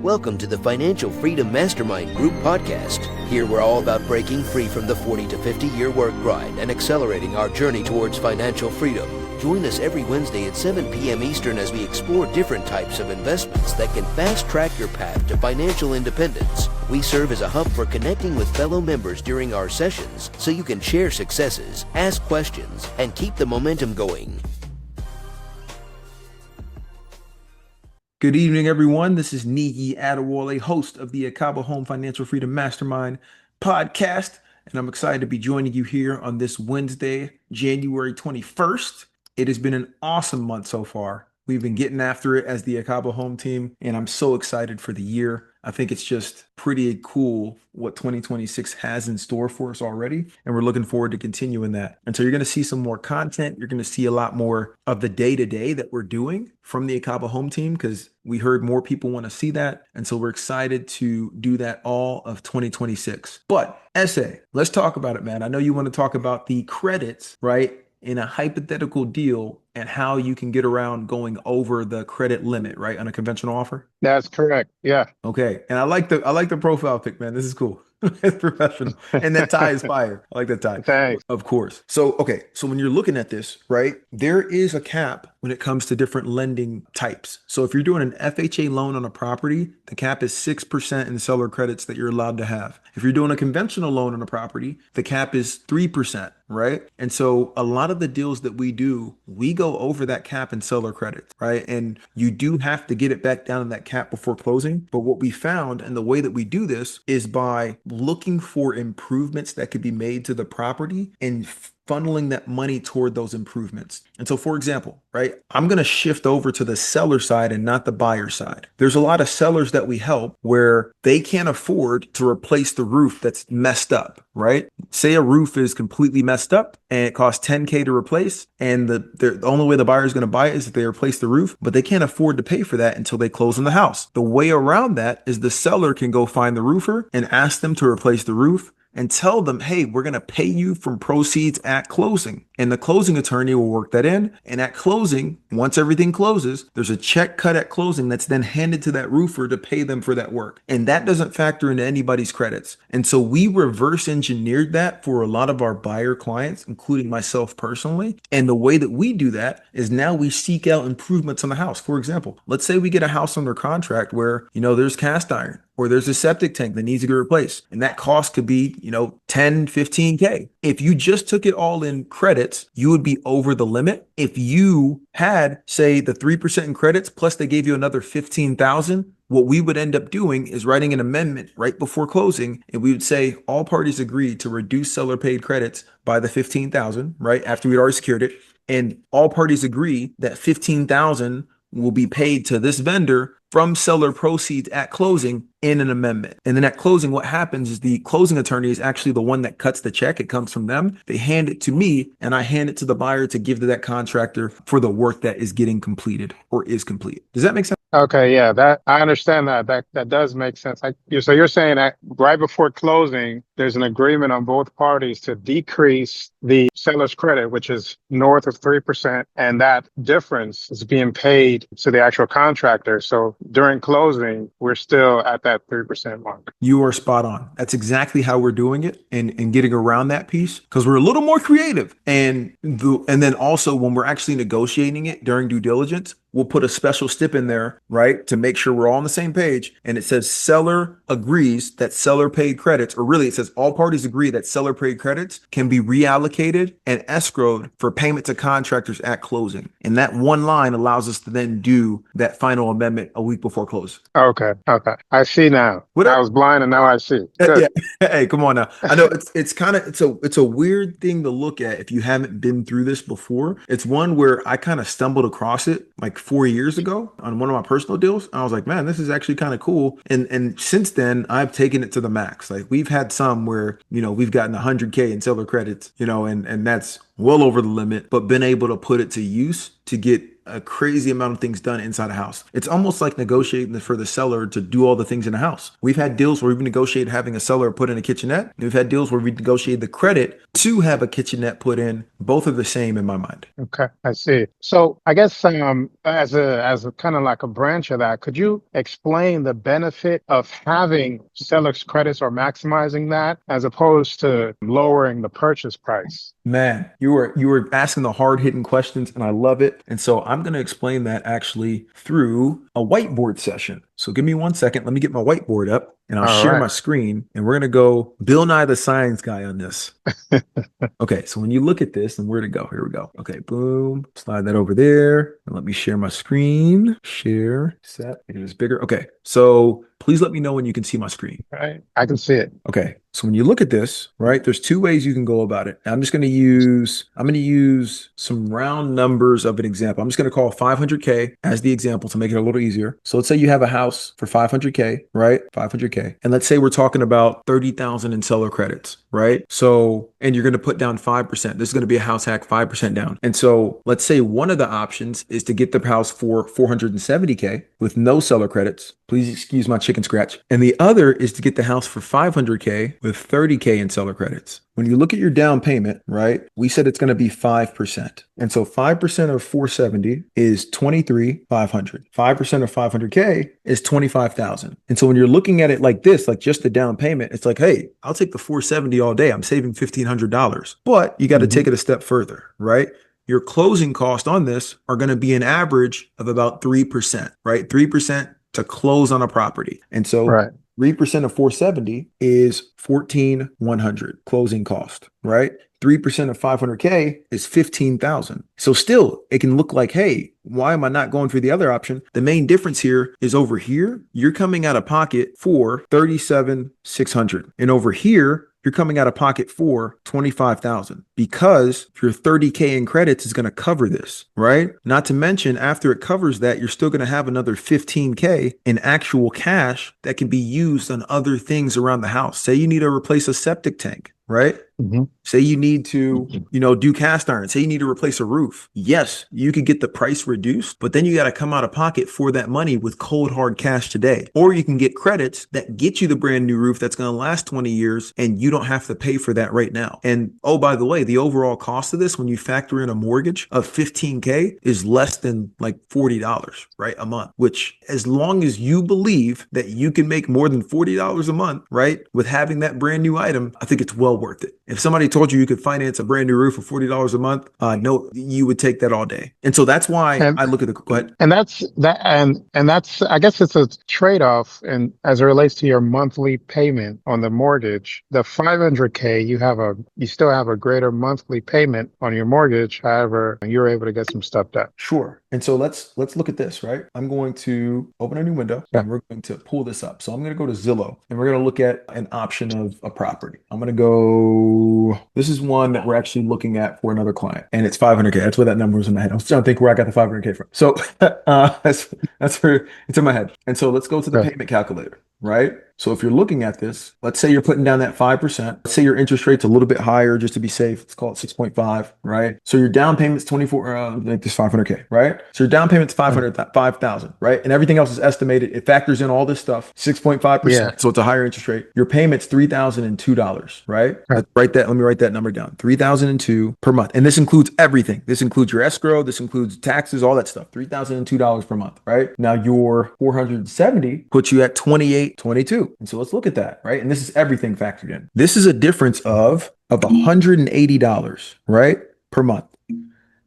Welcome to the Financial Freedom Mastermind Group podcast. Here we're all about breaking free from the 40 to 50 year work grind and accelerating our journey towards financial freedom. Join us every Wednesday at 7 p.m. Eastern as we explore different types of investments that can fast track your path to financial independence. We serve as a hub for connecting with fellow members during our sessions so you can share successes, ask questions, and keep the momentum going. Good evening, everyone. This is Niyi Adewole, host of the Ekabo Home Financial Freedom Mastermind podcast, and I'm excited to be joining you here on this Wednesday, January 21st. It has been an awesome month so far. We've been getting after it as the Ekabo Home team, and I'm so excited for the year. I think it's just pretty cool what 2026 has in store for us already, and we're looking forward to continuing that. And so you're going to see some more content. You're going to see a lot more of the day-to-day that we're doing from the Ekabo Home team because we heard more people want to see that. And so we're excited to do that all of 2026. But SA, let's talk about it, man. I know you want to talk about the credits, right? In a hypothetical deal and how you can get around going over the credit limit, right? On a conventional offer. That's correct. Yeah. Okay. And I like the profile pic, man. This is cool. It's professional. And that tie is fire. I like that tie. Thanks. Of course. So, okay. So when you're looking at this, right, there is a cap when it comes to different lending types. So if you're doing an FHA loan on a property, the cap is 6% in seller credits that you're allowed to have. If you're doing a conventional loan on a property, the cap is 3%, right? And so a lot of the deals that we do, we go over that cap in seller credits, right? And you do have to get it back down in that cap before closing. But what we found and the way that we do this is by looking for improvements that could be made to the property and funneling that money toward those improvements. And so, for example, right, I'm going to shift over to the seller side and not the buyer side. There's a lot of sellers that we help where they can't afford to replace the roof that's messed up, right? Say a roof is completely messed up and it costs $10K to replace. And the only way the buyer is going to buy it is if they replace the roof, but they can't afford to pay for that until they close on the house. The way around that is the seller can go find the roofer and ask them to replace the roof and tell them, hey, we're going to pay you from proceeds at closing. And the closing attorney will work that in. And at closing, once everything closes, there's a check cut at closing that's then handed to that roofer to pay them for that work. And that doesn't factor into anybody's credits. And so we reverse engineered that for a lot of our buyer clients, including myself personally. And the way that we do that is now we seek out improvements on the house. For example, let's say we get a house under contract where, there's cast iron, or there's a septic tank that needs to get replaced. And that cost could be, 10, 15K. If you just took it all in credits, you would be over the limit. If you had, say, the 3% in credits, plus they gave you another 15,000, what we would end up doing is writing an amendment right before closing. And we would say all parties agreed to reduce seller paid credits by the 15,000, right? After we'd already secured it. And all parties agree that 15,000 will be paid to this vendor from seller proceeds at closing in an amendment. And then at closing, what happens is the closing attorney is actually the one that cuts the check. It comes from them. They hand it to me and I hand it to the buyer to give to that contractor for the work that is getting completed or is complete. Does that make sense? Okay. Yeah. That I understand that does make sense. So you're saying that right before closing, there's an agreement on both parties to decrease the seller's credit, which is north of 3%. And that difference is being paid to the actual contractor. So during closing, we're still at that 3% mark. You are spot on. That's exactly how we're doing it and getting around that piece because we're a little more creative. And then also when we're actually negotiating it during due diligence, we'll put a special stip in there, right, to make sure we're all on the same page. And it says seller agrees that seller paid credits, or really it says all parties agree that seller paid credits can be reallocated and escrowed for payment to contractors at closing. And that one line allows us to then do that final amendment a week before close. Okay. I see now. I was blind and now I see. Yeah. Hey, come on now. I know it's a weird thing to look at if you haven't been through this before. It's one where I kind of stumbled across it like 4 years ago on one of my personal deals. I was like, man, this is actually kind of cool. And since then, I've taken it to the max. Like we've had some where, we've gotten 100K in seller credits, and that's well over the limit, but been able to put it to use to get a crazy amount of things done inside a house. It's almost like negotiating for the seller to do all the things in a house. We've had deals where we've negotiated having a seller put in a kitchenette. We've had deals where we negotiated the credit to have a kitchenette put in. Both are the same in my mind. Okay, I see. So I guess as a kind of like a branch of that, could you explain the benefit of having seller's credits or maximizing that as opposed to lowering the purchase price? Man, you were asking the hard-hitting questions and I love it. And so I'm going to explain that actually through a whiteboard session. So give me 1 second. Let me get my whiteboard up and I'll All share right. my screen and we're going to go Bill Nye the Science Guy on this. Okay, so when you look at this, and where to go? Here we go. Okay, boom. Slide that over there. And let me share my screen. Share, set, make this bigger. Okay, so please let me know when you can see my screen. Right. I can see it. Okay, so when you look at this, right, there's two ways you can go about it. I'm going to use some round numbers of an example. I'm just going to call 500K as the example to make it a little easier. So let's say you have a house for 500K, right? 500K. And let's say we're talking about 30,000 in seller credits, right? So, and you're going to put down 5%. This is going to be a house hack, 5% down. And so let's say one of the options is to get the house for 470K with no seller credits. Please excuse my chicken scratch. And the other is to get the house for 500K with 30K in seller credits. When you look at your down payment, right, we said it's going to be 5%. And so 5% of 470 is 23,500. 5% of 500K is 25,000. And so when you're looking at it like this, like just the down payment, it's like, hey, I'll take the 470 all day. I'm saving $1,500. But you got to take it a step further, right? Your closing costs on this are going to be an average of about 3%, right? 3% to close on a property. And so Right. 3% of 470 is 14,100 closing cost, right? 3% of 500K is 15,000. So still, it can look like, hey, why am I not going for the other option? The main difference here is over here, you're coming out of pocket for 37,600. And over here, you're coming out of pocket for 25,000 because your 30K in credits is going to cover this, right? Not to mention, after it covers that, you're still going to have another 15K in actual cash that can be used on other things around the house. Say you need to replace a septic tank, right? Say you need to, do cast iron. Say you need to replace a roof. Yes, you could get the price reduced, but then you got to come out of pocket for that money with cold hard cash today. Or you can get credits that get you the brand new roof that's going to last 20 years and you don't have to pay for that right now. And oh, by the way, the overall cost of this, when you factor in a mortgage of 15K, is less than like $40, right? A month, which as long as you believe that you can make more than $40 a month, right? With having that brand new item, I think it's well worth it. If somebody told you could finance a brand new roof for $40 a month, no, you would take that all day. And so that's why I look at the, go ahead. And that's I guess it's a trade-off, and as it relates to your monthly payment on the mortgage, the 500K you still have a greater monthly payment on your mortgage. However, you're able to get some stuff done. Sure. And so let's look at this, right? I'm going to open a new window and we're going to pull this up. So I'm going to go to Zillow and we're going to look at an option of a property. I'm going to go, this is one that we're actually looking at for another client and it's 500K. That's where that number was in my head. I was trying to think where I got the 500K from. So that's where it's in my head. And so let's go to the payment calculator, right? So if you're looking at this, let's say you're putting down that 5%. Let's say your interest rate's a little bit higher just to be safe. Let's call it 6.5, right? So your down payment's 24, like this 500K, right? So your down payment's 5,000, right? And everything else is estimated. It factors in all this stuff, 6.5%. Yeah. So it's a higher interest rate. Your payment's $3,002, right? Let's write that. Let me write that number down. $3,002 per month. And this includes everything. This includes your escrow. This includes taxes, all that stuff. $3,002 per month, right? Now your 470 puts you at 2822. And so let's look at that, right? And this is everything factored in. This is a difference of $180, right? Per month.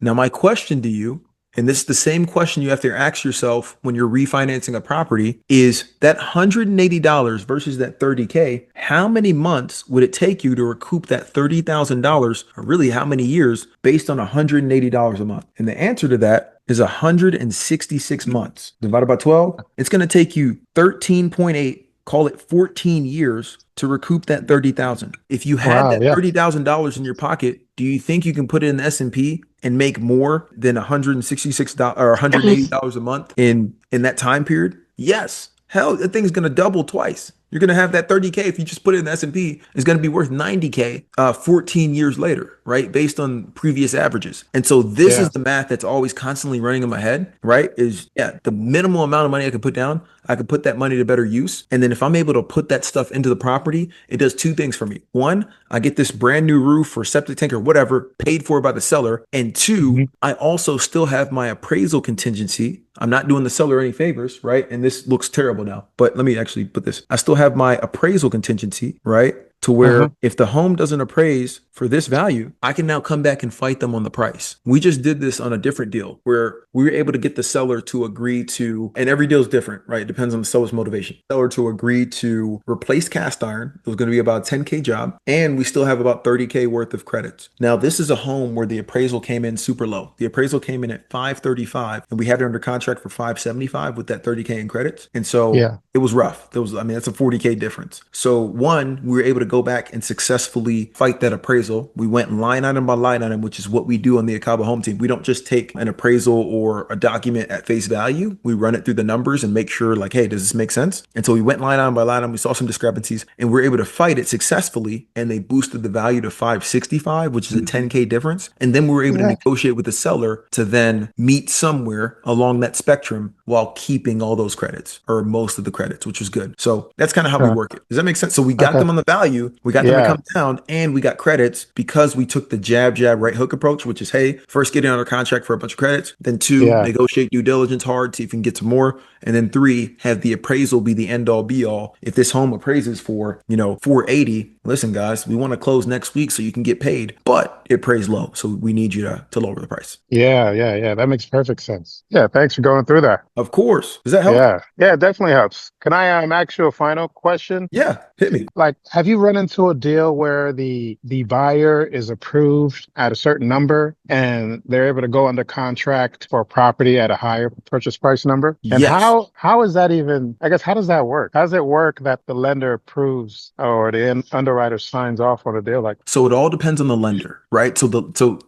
Now, my question to you, and this is the same question you have to ask yourself when you're refinancing a property, is that $180 versus that 30K, how many months would it take you to recoup that $30,000, or really how many years, based on $180 a month? And the answer to that is 166 months. Divided by 12, it's going to take you 13.8, call it 14 years to recoup that 30,000. If you had that $30,000 in your pocket, do you think you can put it in the S&P and make more than $166 or $180 a month in that time period? Yes. Hell, that thing's going to double twice. You're going to have that 30K if you just put it in the S&P is going to be worth 90K 14 years later. right? Based on previous averages. And so this Yeah. is the math that's always constantly running in my head, right? Is yeah, the minimal amount of money I can put down, I can put that money to better use. And then if I'm able to put that stuff into the property, it does two things for me. One, I get this brand new roof or septic tank or whatever paid for by the seller. And two, Mhm. I also still have my appraisal contingency. I'm not doing the seller any favors, right? And this looks terrible now, but let me actually put this. I still have my appraisal contingency, right? To where Mhm. if the home doesn't appraise for this value, I can now come back and fight them on the price. We just did this on a different deal where we were able to get the seller to agree to, and every deal is different, right? It depends on the seller's motivation. Seller to agree to replace cast iron. It was going to be about a 10K job, and we still have about 30K worth of credits. Now, this is a home where the appraisal came in super low. The appraisal came in at 535, and we had it under contract for 575 with that 30K in credits. And so Yeah. it was rough. There was, I mean, that's a 40K difference. So one, we were able to go back and successfully fight that appraisal. We went line item by line item, which is what we do on the Ekabo home team. We don't just take an appraisal or a document at face value. We run it through the numbers and make sure like, hey, does this make sense? And so we went line item by line item. We saw some discrepancies and we are able to fight it successfully. And they boosted the value to 565, which is a 10K difference. And then we were able to Yeah. negotiate with the seller to then meet somewhere along that spectrum while keeping all those credits or most of the credits, which was good. So that's kind of how we Okay. work it. Does that make sense? So we got Okay. them on the value, we got them to Yeah. come down, and we got credits because we took the jab, right hook approach, which is, hey, first get it under contract for a bunch of credits. Then two, Yeah. negotiate due diligence hard, see if we can get some more. And then three, have the appraisal be the end all be all. If this home appraises for, 480, listen, guys, we want to close next week so you can get paid, but it appraised low. So we need you to lower the price. Yeah. Yeah. Yeah. That makes perfect sense. Yeah. Thanks for going through that. Of course. Does that help? Yeah. Yeah. It definitely helps. Can I ask you a final question? Yeah. Hit me. Like, have you run into a deal where the buyer is approved at a certain number and they're able to go under contract for a property at a higher purchase price number? And Yes. how is that even, I guess, how does that work? How does it work that the lender approves or the underwriter signs off on a deal like that? So it all depends on the lender, right? So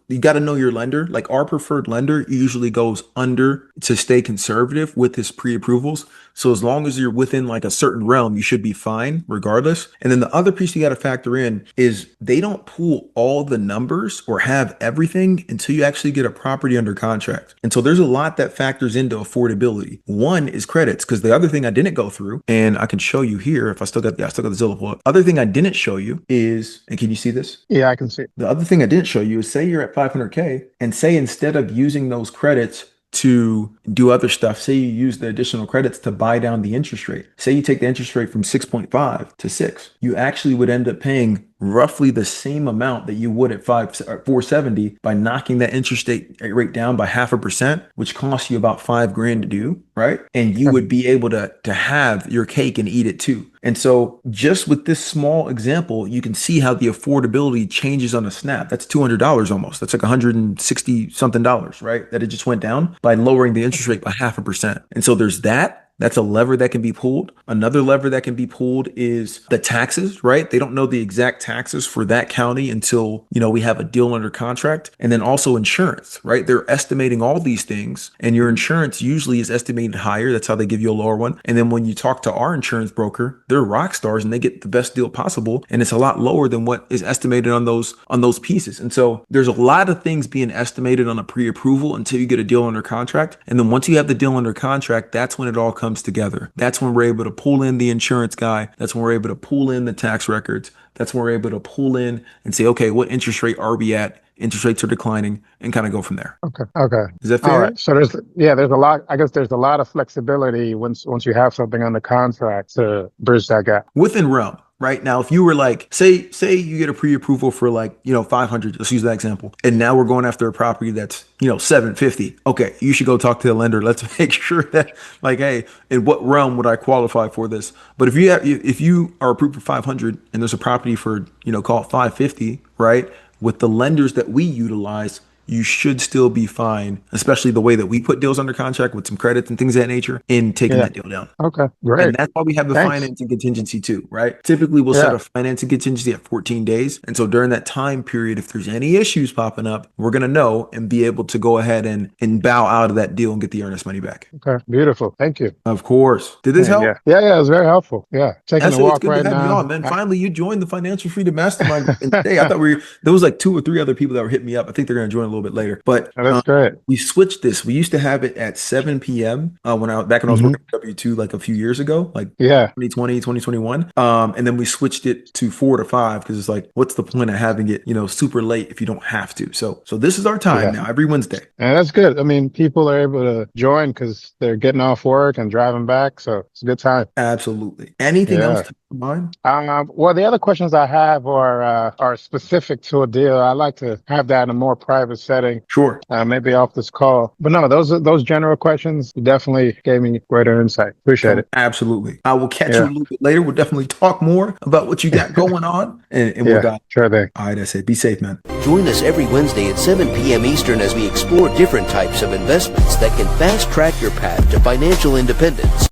you got to know your lender. Like our preferred lender usually goes under to stay conservative with his pre-approvals. So as long as you're within like a certain realm, you should be fine regardless. And then the other piece you got to factor in is they don't pull all the numbers or have everything until you actually get a property under contract. And so there's a lot that factors into affordability. One is credits, because the other thing I didn't go through, and I can show you here if I still got the Zillow pull up. Other thing I didn't show you is, and can you see this? Yeah, I can see it. The other thing I didn't show you is say you're at 500K and say instead of using those credits to do other stuff, say you use the additional credits to buy down the interest rate. Say you take the interest rate from 6.5 to 6. You actually would end up paying roughly the same amount that you would at 470 by knocking that interest rate down by 0.5%, which costs you about $5,000 to do, right? And you would be able to have your cake and eat it too. And so just with this small example, you can see how the affordability changes on a snap. That's $200 almost. That's like 160 something dollars, right? That it just went down by lowering the interest rate by 0.5%. And so there's that. That's a lever that can be pulled. Another lever that can be pulled is the taxes, right? They don't know the exact taxes for that county until, we have a deal under contract. And then also insurance, right? They're estimating all these things and your insurance usually is estimated higher. That's how they give you a lower one. And then when you talk to our insurance broker, they're rock stars and they get the best deal possible. And it's a lot lower than what is estimated on those pieces. And so there's a lot of things being estimated on a pre-approval until you get a deal under contract. And then once you have the deal under contract, that's when it all comes together. That's when we're able to pull in the insurance guy. That's when we're able to pull in the tax records. That's when we're able to pull in and say, okay, what interest rate are we at? Interest rates are declining and kind of go from there. Okay. Okay. Is that fair? All right. So there's a lot, I guess there's a lot of flexibility once you have something on the contract to bridge that gap. Within realm. Right now, if you were like, say you get a pre-approval for 500, let's use that example. And now we're going after a property that's, 750. Okay. You should go talk to the lender. Let's make sure that hey, in what realm would I qualify for this? But if you are approved for 500 and there's a property for, call it 550, right? With the lenders that we utilize, you should still be fine, especially the way that we put deals under contract with some credits and things of that nature in taking Yeah. that deal down. Okay. And Great. that's why we have the Thanks. financing contingency too, right? Typically, we'll set Yeah. a financing contingency at 14 days. And so during that time period, if there's any issues popping up, we're going to know and be able to go ahead and bow out of that deal and get the earnest money back. Okay. Beautiful. Thank you. Of course. Did this help? Yeah. It was very helpful. Yeah. Taking a Actually, it's walk good right to have you now. on, man. Finally, you joined the Financial Freedom Mastermind group. And today, I thought there was like 2 or 3 other people that were hitting me up. I think they're going to join a little bit later. But That's great. we switched this. We used to have it at 7 p.m. When I was working at W2 like a few years ago, like 2020, 2021. And then we switched it to 4 to 5 because it's like, what's the point of having it, super late if you don't have to? So this is our time now, every Wednesday. And that's good. I mean, people are able to join because they're getting off work and driving back. So it's a good time. Absolutely. Anything else to mind? Well, the other questions I have are specific to a deal. I like to have that in a more private setting. Sure. Maybe off this call. But no, those general questions definitely gave me greater insight. Appreciate it. Absolutely. I will catch you a little bit later. We'll definitely talk more about what you got going on. And we'll go. Sure thing. All right, that's it. Be safe, man. Join us every Wednesday at 7 p.m. Eastern as we explore different types of investments that can fast track your path to financial independence.